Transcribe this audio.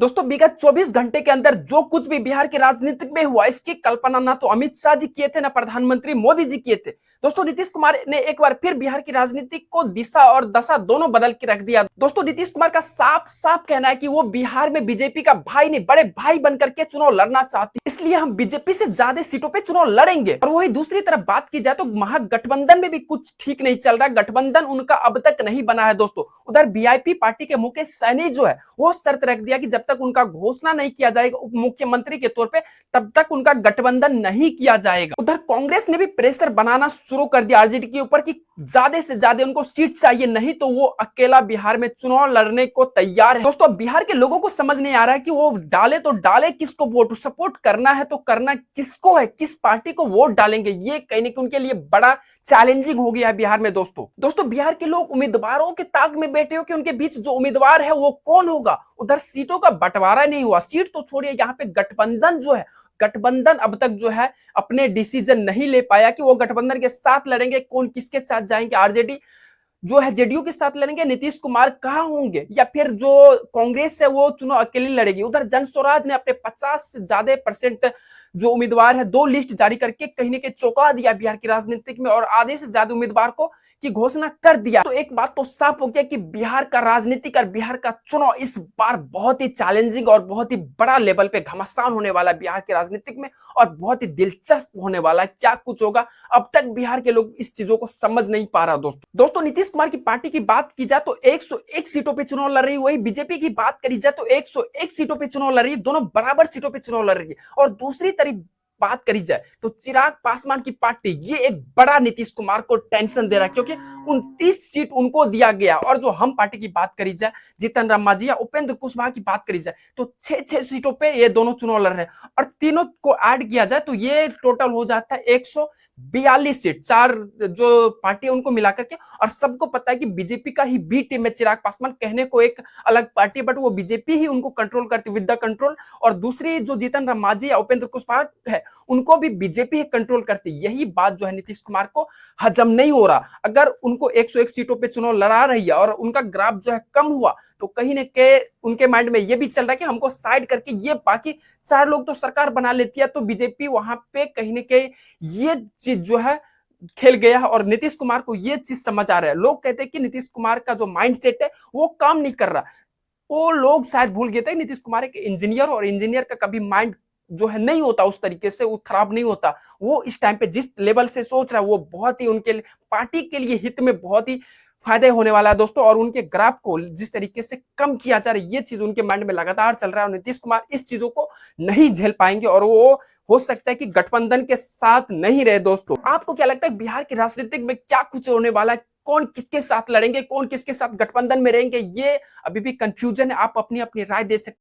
दोस्तों विगत 24 घंटे के अंदर जो कुछ भी बिहार के राजनीति में हुआ, इसकी कल्पना ना तो अमित शाह जी किए थे, ना प्रधानमंत्री मोदी जी किए थे। दोस्तों नीतीश कुमार ने एक बार फिर बिहार की राजनीति को दिशा और दशा दोनों बदल के रख दिया। दोस्तों नीतीश कुमार का साफ साफ कहना है कि वो बिहार में बीजेपी का भाई नहीं, बड़े भाई बनकर के चुनाव लड़ना चाहती है, इसलिए हम बीजेपी से ज्यादा सीटों पे चुनाव लड़ेंगे। और वही दूसरी तरफ बात की जाए तो महागठबंधन में भी कुछ ठीक नहीं चल रहा। गठबंधन उनका अब तक नहीं बना है। दोस्तों उधर वीआईपी पार्टी के मुकेश सहनी जो है वो शर्त रख दिया कि जब तक उनका घोषणा नहीं किया जाएगा उप मुख्यमंत्री के तौर पे, तब तक उनका गठबंधन नहीं किया जाएगा। उधर कांग्रेस ने भी प्रेशर बनाना शुरू कर दिया आरजेडी के ऊपर कि ज्यादा से ज्यादा उनको सीट चाहिए, नहीं तो वो अकेला बिहार में चुनाव लड़ने को तैयार है। दोस्तों बिहार के लोगों को समझ नहीं आ रहा है कि वो डाले तो डाले किसको वोट, सपोर्ट करना है तो करना किसको है, किस पार्टी को वोट डालेंगे, ये कहीं ना कहीं उनके लिए बड़ा चैलेंजिंग हो गया है बिहार में। दोस्तों बिहार के लोग उम्मीदवारों के ताक में बैठे हो कि उनके बीच जो उम्मीदवार है वो कौन होगा। उधर सीटों का बंटवारा नहीं हुआ, सीट तो छोड़िए, यहाँ पे गठबंधन जो है, गठबंधन अब तक जो है अपने डिसीजन नहीं ले पाया कि वो गठबंधन के साथ लड़ेंगे, कौन किसके साथ जाएंगे। आरजेडी जो है जेडीयू के साथ लड़ेंगे, नीतीश कुमार कहां होंगे, या फिर जो कांग्रेस है वो चुनाव अकेले लड़ेगी। उधर जन स्वराज ने अपने 50 से ज्यादा % जो उम्मीदवार है, 2 लिस्ट जारी करके कहीं ना कहीं चौंका दिया बिहार की राजनीतिक में, और आधे से ज्यादा उम्मीदवार को की घोषणा कर दिया। तो एक बात तो साफ हो गया कि बिहार का राजनीतिक और बिहार का चुनाव इस बार बहुत ही चैलेंजिंग और बहुत ही बड़ा लेवल पे घमासान होने वाला है बिहार के राजनीतिक में, और बहुत ही दिलचस्प होने वाला है। क्या कुछ होगा अब तक बिहार के लोग इस चीजों को समझ नहीं पा रहा। दोस्तों नीतीश कुमार की पार्टी की बात की जाए तो 101 सीटों पे चुनाव लड़ रही है, वही बीजेपी की बात करी जाए तो 101 सीटों पे चुनाव लड़ रही है, दोनों बराबर सीटों पे चुनाव लड़ रही है। और दूसरी तरफ बात करी जाए तो चिराग पासवान की पार्टी, ये एक बड़ा नीतीश कुमार को टेंशन दे रहा है, क्योंकि 29 सीट उनको दिया गया। और जो हम पार्टी की बात करी जाए, जीतन राम मांझी या उपेंद्र कुशवाहा की बात करी जाए तो 6 सीटों पे ये दोनों चुनाव लड़ रहे हैं, और तीनों को ऐड किया जाए तो ये टोटल हो जाता है 142 सीट, 4 जो पार्टी है उनको मिलाकर के। और सबको पता है कि बीजेपी का ही बी टीम है चिराग पासवान, कहने को एक अलग पार्टी, बट वो बीजेपी ही उनको कंट्रोल करती विद द कंट्रोल। और दूसरी जो जीतन राम मांझी या उपेंद्र कुशवाहा है उनको भी बीजेपी ही कंट्रोल करती। यही बात जो है नीतीश कुमार को हजम नहीं हो रहा। अगर उनको 101 सीटों पे चुनाव लड़ा रही है और उनका ग्राफ जो है कम हुआ, तो कहीं न कहीं उनके माइंड में ये भी चल रहा है कि हमको साइड करके ये बाकी 4 लोग तो सरकार बना लेती है, तो बीजेपी वहां पे कहीं न कहीं ये चीज जो है खेल गया है। और नीतीश कुमार को ये चीज समझ आ रहा है। लोग कहते हैं कि नीतीश कुमार का जो माइंडसेट है वो काम नहीं कर रहा। वो लोग शायद भूल गए थे नीतीश कुमार एक इंजीनियर, और इंजीनियर का कभी माइंड जो है नहीं होता उस तरीके से, वो खराब नहीं होता। वो इस टाइम पे जिस लेवल से सोच रहा है वो बहुत ही उनके लिए, पार्टी के लिए हित में बहुत ही फायदे होने वाला है दोस्तों। और उनके ग्राफ को जिस तरीके से कम किया जा रहा है, ये चीज उनके माइंड में लगातार चल रहा है, और नीतीश कुमार इस चीजों को नहीं झेल पाएंगे, और वो हो सकता है कि गठबंधन के साथ नहीं रहे। दोस्तों आपको क्या लगता है बिहार की राजनीति में क्या कुछ होने वाला है, कौन किसके साथ लड़ेंगे, कौन किसके साथ गठबंधन में रहेंगे, ये अभी भी कंफ्यूजन है। आप अपनी अपनी राय दे सकते हैं।